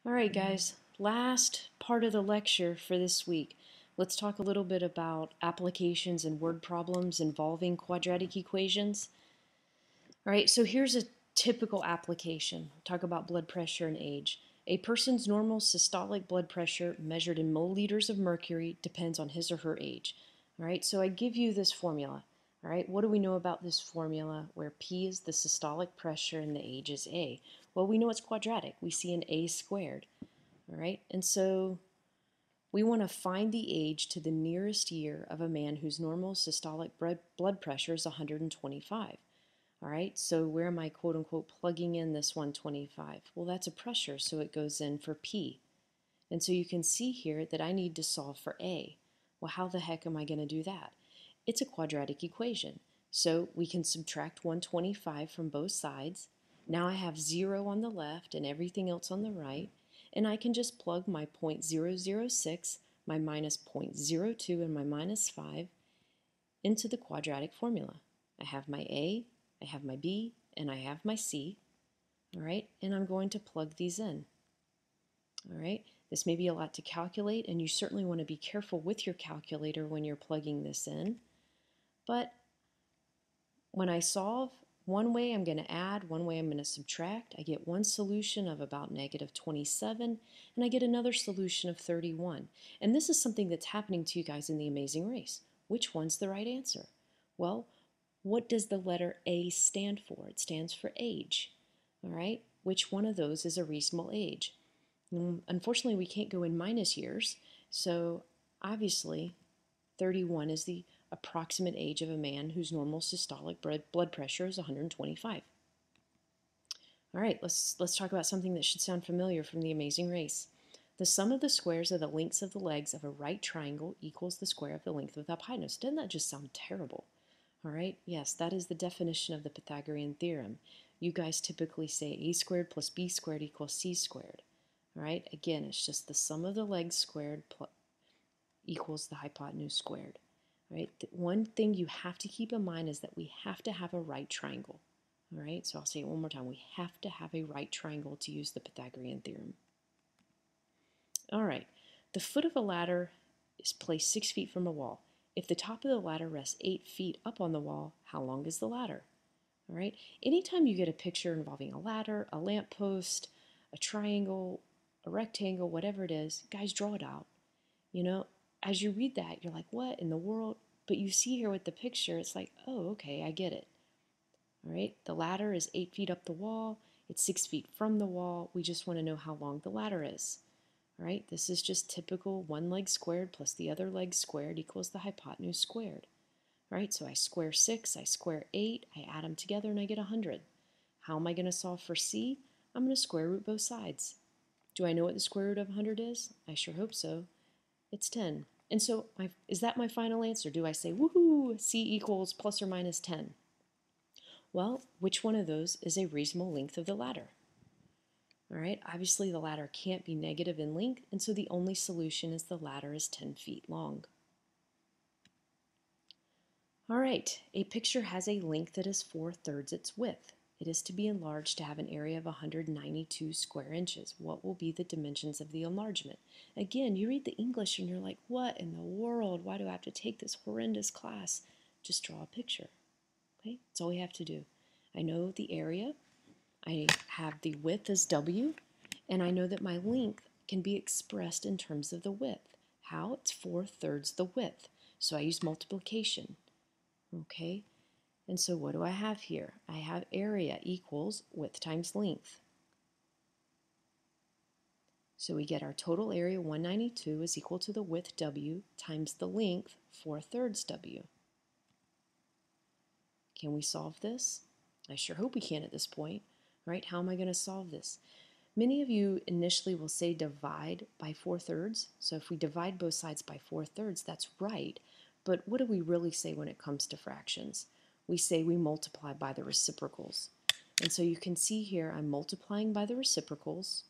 All right, guys, last part of the lecture for this week. Let's talk a little bit about applications and word problems involving quadratic equations. All right, so here's a typical application. Talk about blood pressure and age. A person's normal systolic blood pressure measured in milliliters of mercury depends on his or her age. All right, so I give you this formula. All right, what do we know about this formula where P is the systolic pressure and the age is A? Well, we know it's quadratic. We see an A squared. All right, and so we want to find the age to the nearest year of a man whose normal systolic blood pressure is 125. All right, so where am I quote unquote plugging in this 125? Well, that's a pressure, so it goes in for P. And so you can see here that I need to solve for A. Well, how the heck am I going to do that? It's a quadratic equation. So we can subtract 125 from both sides. Now I have 0 on the left and everything else on the right. And I can just plug my 0.006, my minus 0.02, and my minus 5 into the quadratic formula. I have my A, I have my B, and I have my C. All right, and I'm going to plug these in. All right, this may be a lot to calculate, and you certainly want to be careful with your calculator when you're plugging this in. But when I solve, one way I'm going to add, one way I'm going to subtract. I get one solution of about negative 27, and I get another solution of 31. And this is something that's happening to you guys in the Amazing Race. Which one's the right answer? Well, what does the letter A stand for? It stands for age. All right, which one of those is a reasonable age? Unfortunately, we can't go in minus years, so obviously 31 is the approximate age of a man whose normal systolic blood pressure is 125. All right, let's talk about something that should sound familiar from The Amazing Race. The sum of the squares of the lengths of the legs of a right triangle equals the square of the length of the hypotenuse. Doesn't that just sound terrible? All right, yes, that is the definition of the Pythagorean theorem. You guys typically say a squared plus b squared equals c squared. All right, again, it's just the sum of the legs squared equals the hypotenuse squared. All right, one thing you have to keep in mind is that we have to have a right triangle. All right, so I'll say it one more time. We have to have a right triangle to use the Pythagorean theorem. All right, the foot of a ladder is placed 6 feet from a wall. If the top of the ladder rests 8 feet up on the wall, how long is the ladder? All right, anytime you get a picture involving a ladder, a lamppost, a triangle, a rectangle, whatever it is, guys, draw it out. You know, as you read that, you're like, what in the world? But you see here with the picture, it's like, oh, okay, I get it. All right, the ladder is 8 feet up the wall. It's 6 feet from the wall. We just want to know how long the ladder is. All right, this is just typical one leg squared plus the other leg squared equals the hypotenuse squared. All right, so I square 6, I square 8, I add them together and I get 100. How am I going to solve for C? I'm going to square root both sides. Do I know what the square root of 100 is? I sure hope so. It's 10. And so is that my final answer? Do I say, woohoo, C equals plus or minus 10? Well, which one of those is a reasonable length of the ladder? All right, obviously the ladder can't be negative in length, and so the only solution is the ladder is 10 feet long. All right, a picture has a length that is 4/3 its width. It is to be enlarged to have an area of 192 square inches. What will be the dimensions of the enlargement? Again, you read the English and you're like, what in the world? Why do I have to take this horrendous class? Just draw a picture. Okay, that's all we have to do. I know the area, I have the width as W, and I know that my length can be expressed in terms of the width. How? It's 4/3 the width. So I use multiplication. Okay, and so what do I have here? I have area equals width times length. So we get our total area 192 is equal to the width W times the length 4/3 W. Can we solve this? I sure hope we can at this point. Right? How am I going to solve this? Many of you initially will say divide by 4/3. So if we divide both sides by 4/3, that's right. But what do we really say when it comes to fractions? We say we multiply by the reciprocals. And so you can see here I'm multiplying by the reciprocals.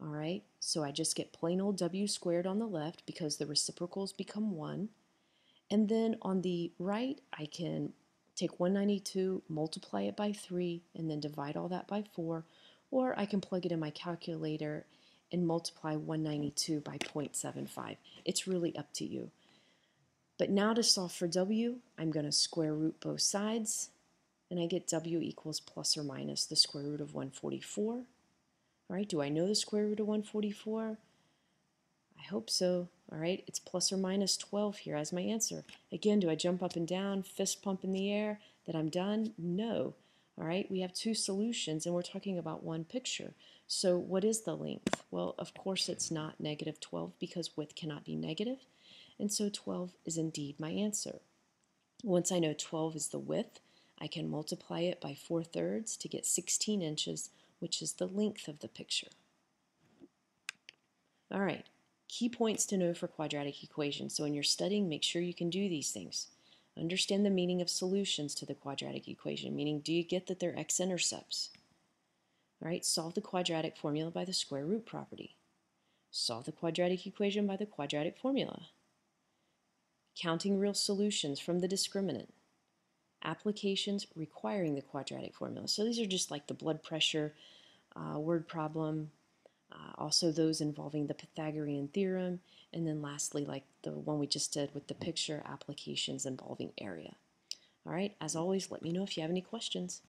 All right, so I just get plain old W squared on the left because the reciprocals become 1. And then on the right, I can take 192, multiply it by 3, and then divide all that by 4. Or I can plug it in my calculator and multiply 192 by 0.75. It's really up to you. But now to solve for w, I'm going to square root both sides, and I get w equals plus or minus the square root of 144. All right, do I know the square root of 144? I hope so. All right, it's plus or minus 12 here as my answer. Again, do I jump up and down, fist pump in the air, that I'm done? No. All right, we have two solutions, and we're talking about one picture. So what is the length? Well, of course it's not negative 12 because width cannot be negative, and so 12 is indeed my answer. Once I know 12 is the width, I can multiply it by 4/3 to get 16 inches, which is the length of the picture. All right, key points to know for quadratic equations. So when you're studying, make sure you can do these things. Understand the meaning of solutions to the quadratic equation, meaning do you get that they're x-intercepts? All right, solve the quadratic formula by the square root property. Solve the quadratic equation by the quadratic formula. Counting real solutions from the discriminant. Applications requiring the quadratic formula. So these are just like the blood pressure word problem, also those involving the Pythagorean theorem, and then lastly, like the one we just did with the picture, applications involving area. All right, as always, let me know if you have any questions.